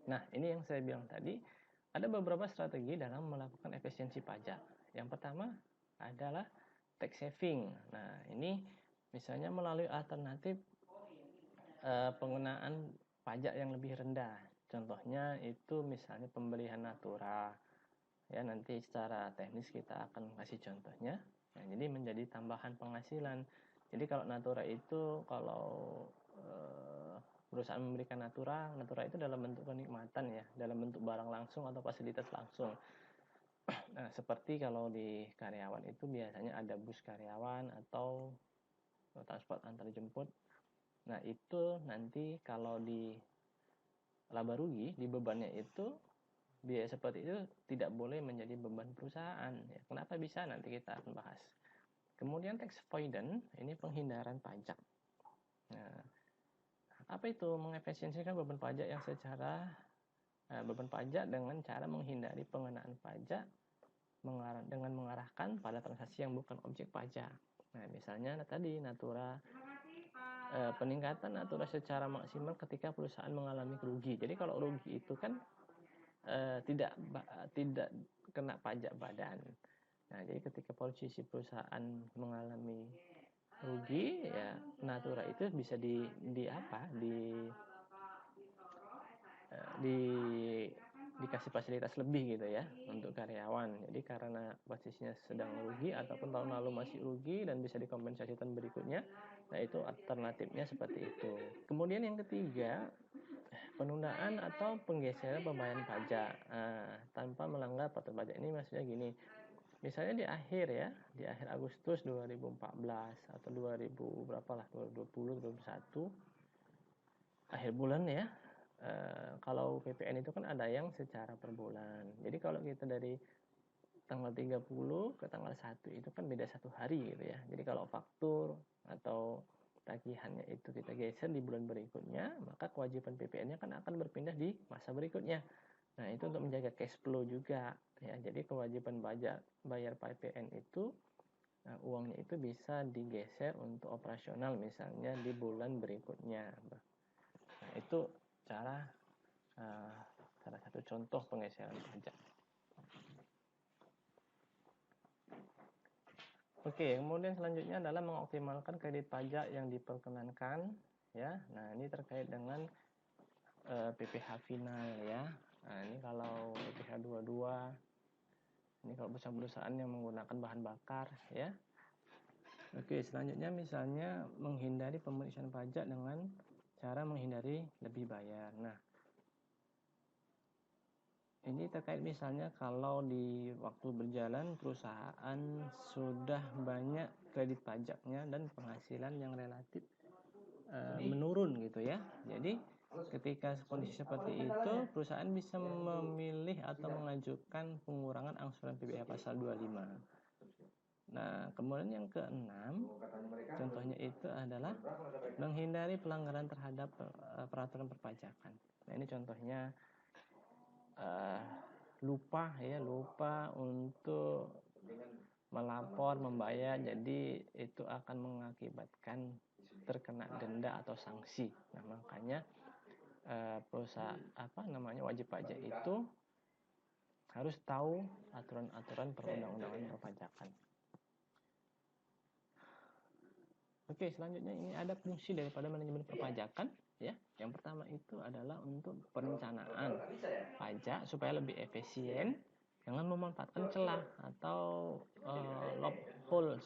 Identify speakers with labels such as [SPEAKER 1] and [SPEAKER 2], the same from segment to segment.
[SPEAKER 1] Nah, ini yang saya bilang tadi, ada beberapa strategi dalam melakukan efisiensi pajak. Yang pertama adalah tax saving. Nah, ini misalnya melalui alternatif penggunaan pajak yang lebih rendah. Contohnya itu misalnya pembelian natura. Ya, nanti secara teknis kita akan kasih contohnya. Nah, jadi menjadi tambahan penghasilan. Jadi kalau natura itu kalau perusahaan memberikan natura, natura itu dalam bentuk kenikmatan ya, dalam bentuk barang langsung atau fasilitas langsung. Nah, seperti kalau di karyawan itu biasanya ada bus karyawan atau transport antar jemput. Nah, itu nanti kalau di laba rugi, di bebannya itu biaya seperti itu tidak boleh menjadi beban perusahaan. Ya, kenapa bisa? Nanti kita akan bahas. Kemudian tax avoidance, ini penghindaran pajak. Nah, apa itu mengefisiensikan beban pajak yang secara beban pajak dengan cara menghindari pengenaan pajak dengan mengarahkan pada transaksi yang bukan objek pajak. Nah, misalnya tadi natura peningkatan natura secara maksimal ketika perusahaan mengalami rugi. Jadi kalau rugi itu kan tidak kena pajak badan. Nah, jadi ketika posisi perusahaan mengalami rugi, ya natura itu bisa di dikasih fasilitas lebih gitu ya untuk karyawan. Jadi karena posisinya sedang rugi ataupun tahun lalu masih rugi dan bisa dikompensasi tahun berikutnya, nah itu alternatifnya seperti itu. Kemudian yang ketiga, penundaan atau penggeseran pembayaran pajak tanpa melanggar peraturan pajak. Ini maksudnya gini, misalnya di akhir Agustus 2014 atau 2000 berapa lah 2020 2021 akhir bulan ya, kalau PPN itu kan ada yang secara per bulan. Jadi kalau kita dari tanggal 30 ke tanggal 1 itu kan beda 1 hari gitu ya. Jadi kalau faktur atau tagihannya itu kita geser di bulan berikutnya, maka kewajiban PPN-nya kan akan berpindah di masa berikutnya. Nah, itu untuk menjaga cash flow juga ya. Jadi kewajiban bayar PPN itu uangnya itu bisa digeser untuk operasional misalnya di bulan berikutnya. Nah, itu cara salah satu contoh penggeseran pajak. Oke, kemudian selanjutnya adalah mengoptimalkan kredit pajak yang diperkenankan ya. Nah, ini terkait dengan PPh final ya. Nah, ini kalau PPh 22, ini kalau perusahaan-perusahaan yang menggunakan bahan bakar ya. Oke, selanjutnya misalnya menghindari pemeriksaan pajak dengan cara menghindari lebih bayar. Nah, ini terkait misalnya kalau di waktu berjalan perusahaan sudah banyak kredit pajaknya dan penghasilan yang relatif menurun gitu ya. Jadi ketika kondisi seperti itu perusahaan bisa memilih atau mengajukan pengurangan angsuran PPh pasal 25. Nah, kemudian yang keenam, contohnya itu adalah menghindari pelanggaran terhadap peraturan perpajakan. Nah, ini contohnya lupa untuk melapor membayar, jadi itu akan mengakibatkan terkena denda atau sanksi. Nah, makanya perusahaan wajib pajak itu harus tahu aturan-aturan perundang-undangan perpajakan. Oke, selanjutnya ini ada fungsi daripada manajemen perpajakan ya. Yang pertama itu adalah untuk perencanaan pajak supaya lebih efisien dengan memanfaatkan celah atau loopholes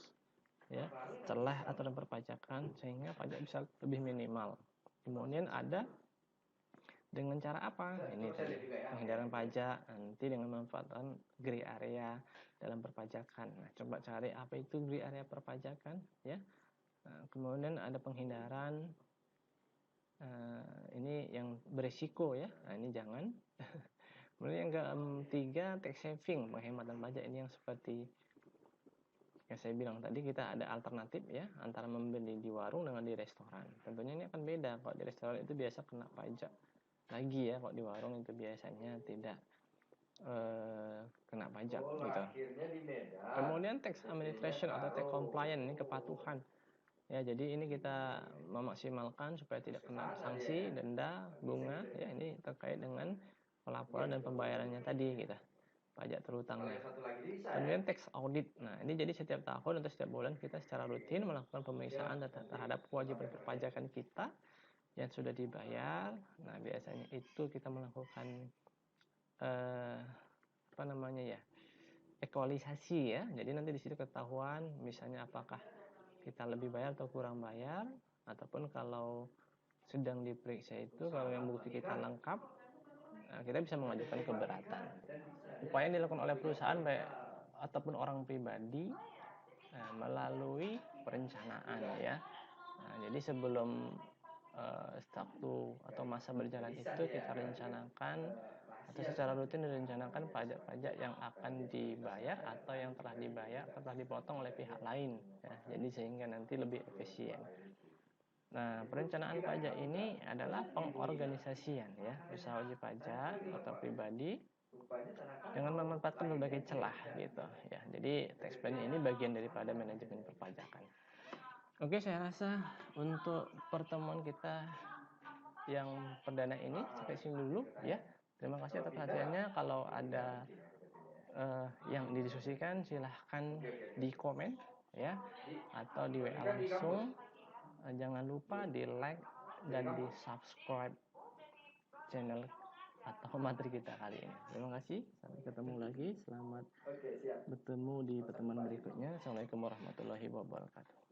[SPEAKER 1] ya, celah aturan perpajakan sehingga pajak bisa lebih minimal. Kemudian ada dengan cara apa? Ini tadi penghindaran pajak nanti dengan memanfaatkan gray area dalam perpajakan. Nah, coba cari apa itu gray area perpajakan ya. Nah, kemudian ada penghindaran ini yang berisiko ya. Nah, ini jangan. Kemudian yang ketiga tax saving, penghematan pajak. Ini yang seperti yang saya bilang tadi, kita ada alternatif ya antara membeli di warung dengan di restoran. Tentunya ini akan beda. Kalau di restoran itu biasa kena pajak lagi ya, kalau di warung itu biasanya tidak kena pajak gitu. Kemudian tax administration atau tax compliance, ini kepatuhan. Ya, jadi ini kita memaksimalkan supaya tidak kena sanksi, denda, bunga. Ya, ini terkait dengan pelaporan dan pembayarannya tadi gitu, pajak terhutangnya. Kemudian tax audit. Nah, ini jadi setiap tahun atau setiap bulan kita secara rutin melakukan pemeriksaan terhadap kewajiban perpajakan kita yang sudah dibayar. Nah, biasanya itu kita melakukan apa namanya ya, equalisasi ya. Jadi nanti di situ ketahuan misalnya apakah kita lebih bayar atau kurang bayar, ataupun kalau sedang diperiksa itu kalau yang bukti kita lengkap, kita bisa mengajukan keberatan. Upaya yang dilakukan oleh perusahaan ataupun orang pribadi melalui perencanaan ya. Nah, jadi sebelum waktu atau masa berjalan itu kita rencanakan atau secara rutin direncanakan pajak-pajak yang akan dibayar atau yang telah dibayar atau telah dipotong oleh pihak lain ya. Jadi sehingga nanti lebih efisien. Nah, perencanaan pajak ini adalah pengorganisasian ya usaha wajib pajak atau pribadi dengan memanfaatkan berbagai celah gitu ya. Jadi tax planning ini bagian daripada manajemen perpajakan. Oke, saya rasa untuk pertemuan kita yang perdana ini sampai sini dulu ya. Terima kasih atas perhatiannya. Kalau ada yang didiskusikan silahkan di komen ya, atau di WA langsung. Jangan lupa di like dan di subscribe channel atau materi kita kali ini. Terima kasih. Sampai ketemu lagi. Selamat bertemu di pertemuan berikutnya. Assalamualaikum warahmatullahi wabarakatuh.